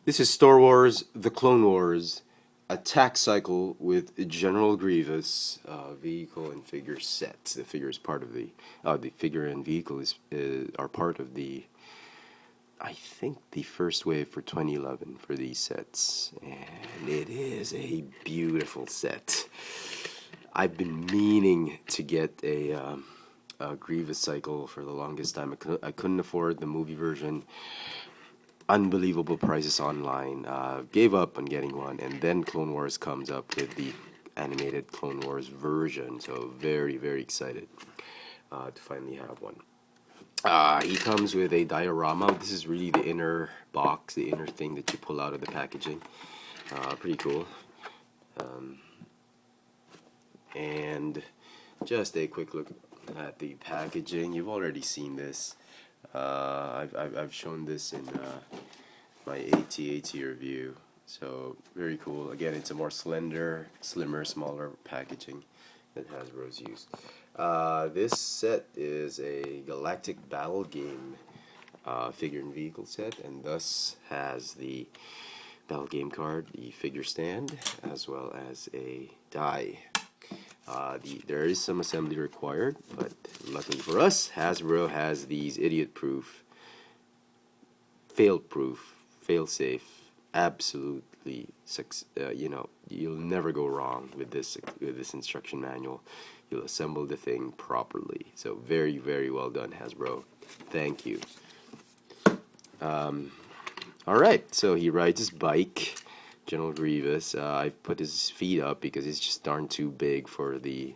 This is Star Wars: The Clone Wars attack cycle with General Grievous vehicle and figure sets. The figure is part of the figure and vehicle are part of I think the first wave for 2011 for these sets, and it is a beautiful set. I've been meaning to get a Grievous cycle for the longest time. I couldn't afford the movie version. Unbelievable prices online. Gave up on getting one, and then Clone Wars comes up with the animated Clone Wars version. So very, very excited to finally have one. He comes with a diorama. This is really the inner box, the inner thing that you pull out of the packaging. Pretty cool. And just a quick look at the packaging. You've already seen this. I've shown this in my AT-AT review. So very cool. Again, it's a more slender, slimmer, smaller packaging that Hasbro's used. This set is a Galactic Battle Game figure and vehicle set, and thus has the battle game card, the figure stand, as well as a die. There is some assembly required, but luckily for us, Hasbro has these idiot-proof, fail-proof, fail-safe, absolutely, you'll never go wrong with this instruction manual. You'll assemble the thing properly. So very, very well done, Hasbro. Thank you. All right, so he rides his bike. General Grievous. I've put his feet up because it's just darn too big for the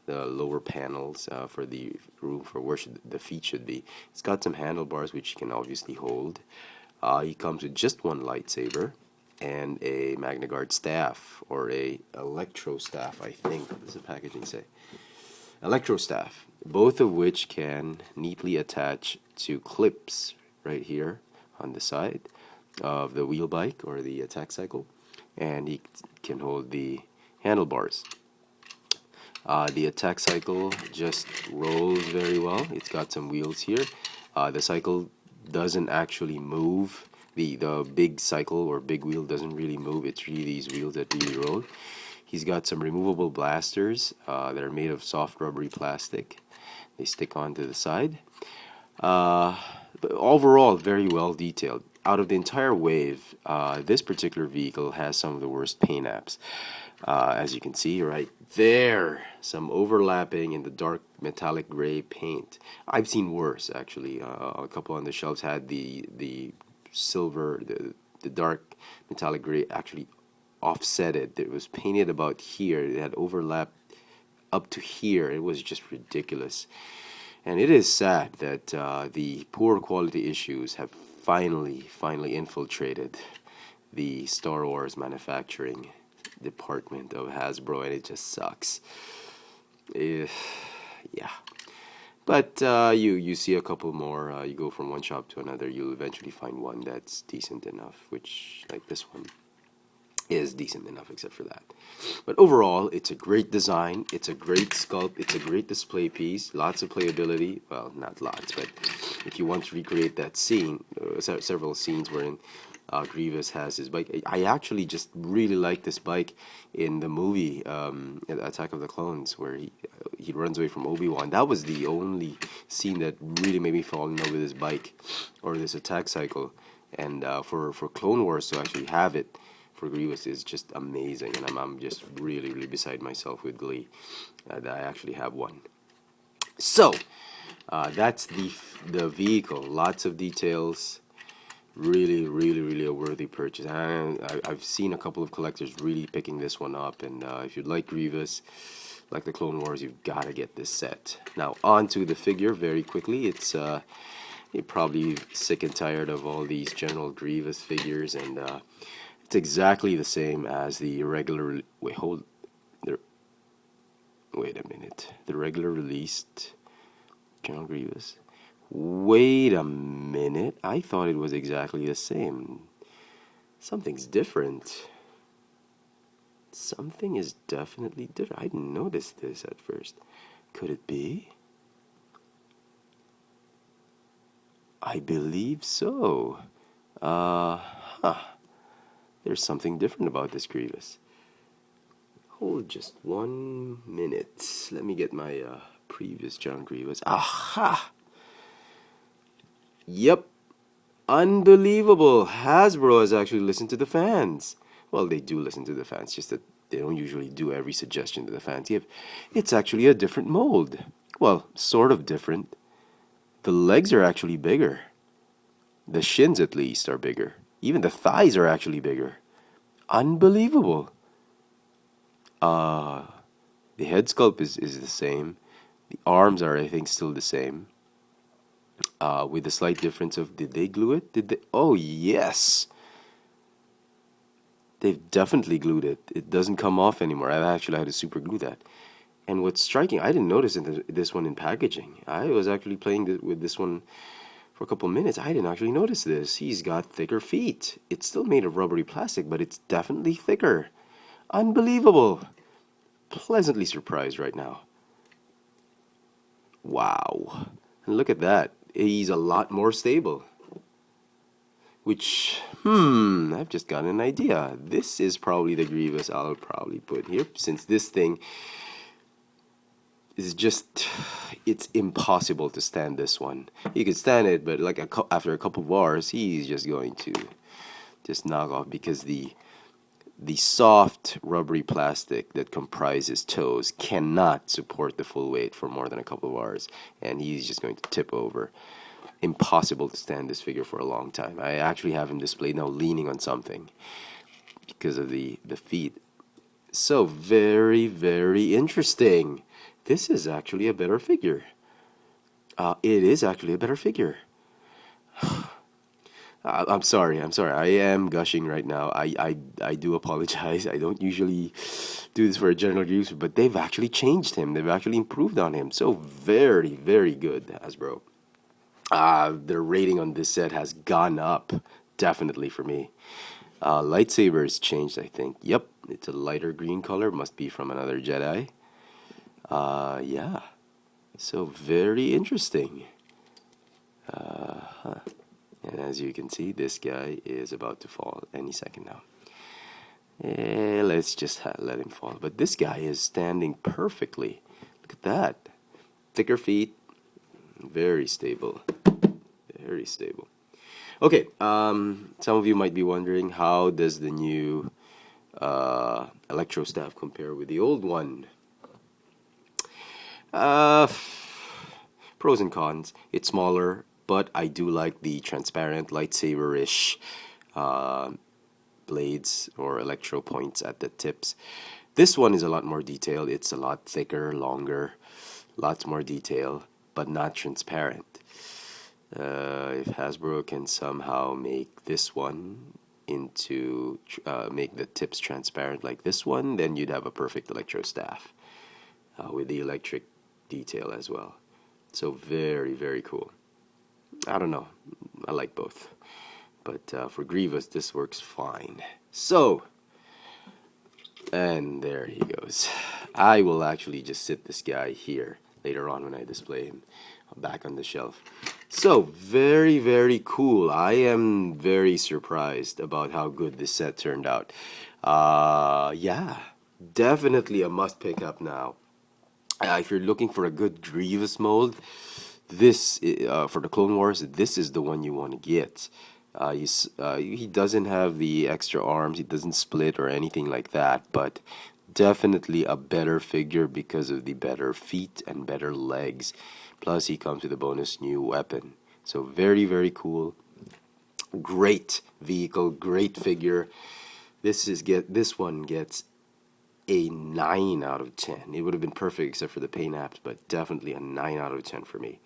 lower panels, for the room for where the feet should be. It's got some handlebars which you can obviously hold. He comes with just one lightsaber and a Magna Guard staff, or a electro staff, I think. What does the packaging say? Electro staff, both of which can neatly attach to clips right here on the side of the wheel bike or the attack cycle, and he can hold the handlebars. The attack cycle just rolls very well. It's got some wheels here. The cycle doesn't actually move. The big cycle or big wheel doesn't really move. It's really these wheels that really roll. He's got some removable blasters that are made of soft rubbery plastic. They stick onto the side. But overall, very well detailed. Out of the entire wave, this particular vehicle has some of the worst paint apps. As you can see right there, some overlapping in the dark metallic gray paint. I've seen worse, actually. A couple on the shelves had the silver, the dark metallic gray actually offsetted. It was painted about here. It had overlap up to here. It was just ridiculous. And it is sad that the poor quality issues have finally infiltrated the Star Wars manufacturing department of Hasbro, and it just sucks. Yeah. But you see a couple more. You go from one shop to another, you'll eventually find one that's decent enough, which, like this one, is decent enough except for that. But overall, it's a great design, it's a great sculpt, it's a great display piece, lots of playability. Well, not lots, but if you want to recreate that scene, several scenes wherein Grievous has his bike. I actually just really like this bike in the movie Attack of the Clones, where he runs away from Obi-Wan. That was the only scene that really made me fall in love with this bike or this attack cycle. And for Clone Wars to actually have it for Grievous is just amazing, and I'm just really beside myself with glee that I actually have one. So that's the vehicle. Lots of details. Really a worthy purchase. And I've seen a couple of collectors really picking this one up, and if you'd like Grievous, like the Clone Wars, you've got to get this set. Now on to the figure very quickly. It's you're probably sick and tired of all these General Grievous figures, and it's exactly the same as the regular. Wait a minute. The regular released General Grievous. Wait a minute. I thought it was exactly the same. Something's different. Something is definitely different. I didn't notice this at first. Could it be? I believe so. Huh. There's something different about this Grievous. Hold just 1 minute. Let me get my previous John Grievous. Aha! Yep. Unbelievable. Hasbro has actually listened to the fans. Well, they do listen to the fans, just that they don't usually do every suggestion that the fans give. It's actually a different mold. Well, sort of different. The legs are actually bigger. The shins, at least, are bigger. Even the thighs are actually bigger. Unbelievable. The head sculpt is the same. The arms are, I think, still the same. With the slight difference of, did they glue it? Did they? Oh, yes. They've definitely glued it. It doesn't come off anymore. I've actually had to super glue that. And what's striking, I didn't notice this one in packaging. I was actually playing with this one for a couple minutes. I didn't actually notice this. He's got thicker feet. It's still made of rubbery plastic, but it's definitely thicker. Unbelievable. Pleasantly surprised right now. Wow. And look at that. He's a lot more stable. Which, I've just got an idea. This is probably the Grievous I'll probably put here, since this thing is just, it's impossible to stand this one. You can stand it, but like after a couple of hours, he's just going to just knock off, because the soft rubbery plastic that comprises toes cannot support the full weight for more than a couple of hours, and he's just going to tip over. Impossible to stand this figure for a long time. I actually have him displayed now leaning on something because of the feet. So very, very interesting. This is actually a better figure. It is actually a better figure. I'm sorry. I am gushing right now. I do apologize. I don't usually do this for a general use, but they've actually changed him. They've actually improved on him. So very, very good, Hasbro. Their rating on this set has gone up, definitely for me. Lightsaber has changed, I think. Yep, it's a lighter green color. Must be from another Jedi. Yeah. So very interesting. And as you can see, this guy is about to fall any second now. Let's just let him fall. But this guy is standing perfectly. Look at that. Thicker feet. Very stable. Very stable. Okay, some of you might be wondering, how does the new Electro Staff compare with the old one? Pros and cons. It's smaller, but I do like the transparent lightsaber-ish blades or electro points at the tips. This one is a lot more detailed. It's a lot thicker, longer, lots more detail, but not transparent. If Hasbro can somehow make this one into make the tips transparent like this one, then you'd have a perfect Electro Staff with the electric detail as well. So very, very cool. I don't know, I like both, but for Grievous this works fine. So, and there he goes. I will actually just sit this guy here later on when I display him back on the shelf. So very, very cool. I am very surprised about how good this set turned out. Yeah, definitely a must pick up now. If you're looking for a good Grievous mold, this for the Clone Wars, this is the one you want to get. He doesn't have the extra arms, he doesn't split or anything like that, but definitely a better figure because of the better feet and better legs. Plus he comes with a bonus new weapon. So very, very cool. Great vehicle, great figure. This one gets a 9 out of 10. It would have been perfect except for the paint apps, but definitely a 9 out of 10 for me.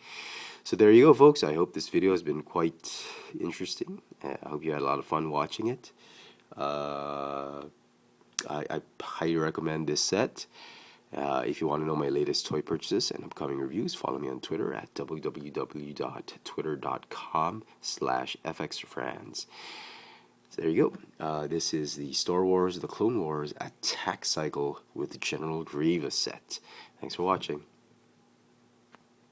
So there you go, folks. I hope this video has been quite interesting. I hope you had a lot of fun watching it. I highly recommend this set. If you want to know my latest toy purchases and upcoming reviews, follow me on Twitter at www.twitter.com/fxfranz. So there you go. This is the Star Wars The Clone Wars Attack Cycle with the General Grievous set. Thanks for watching.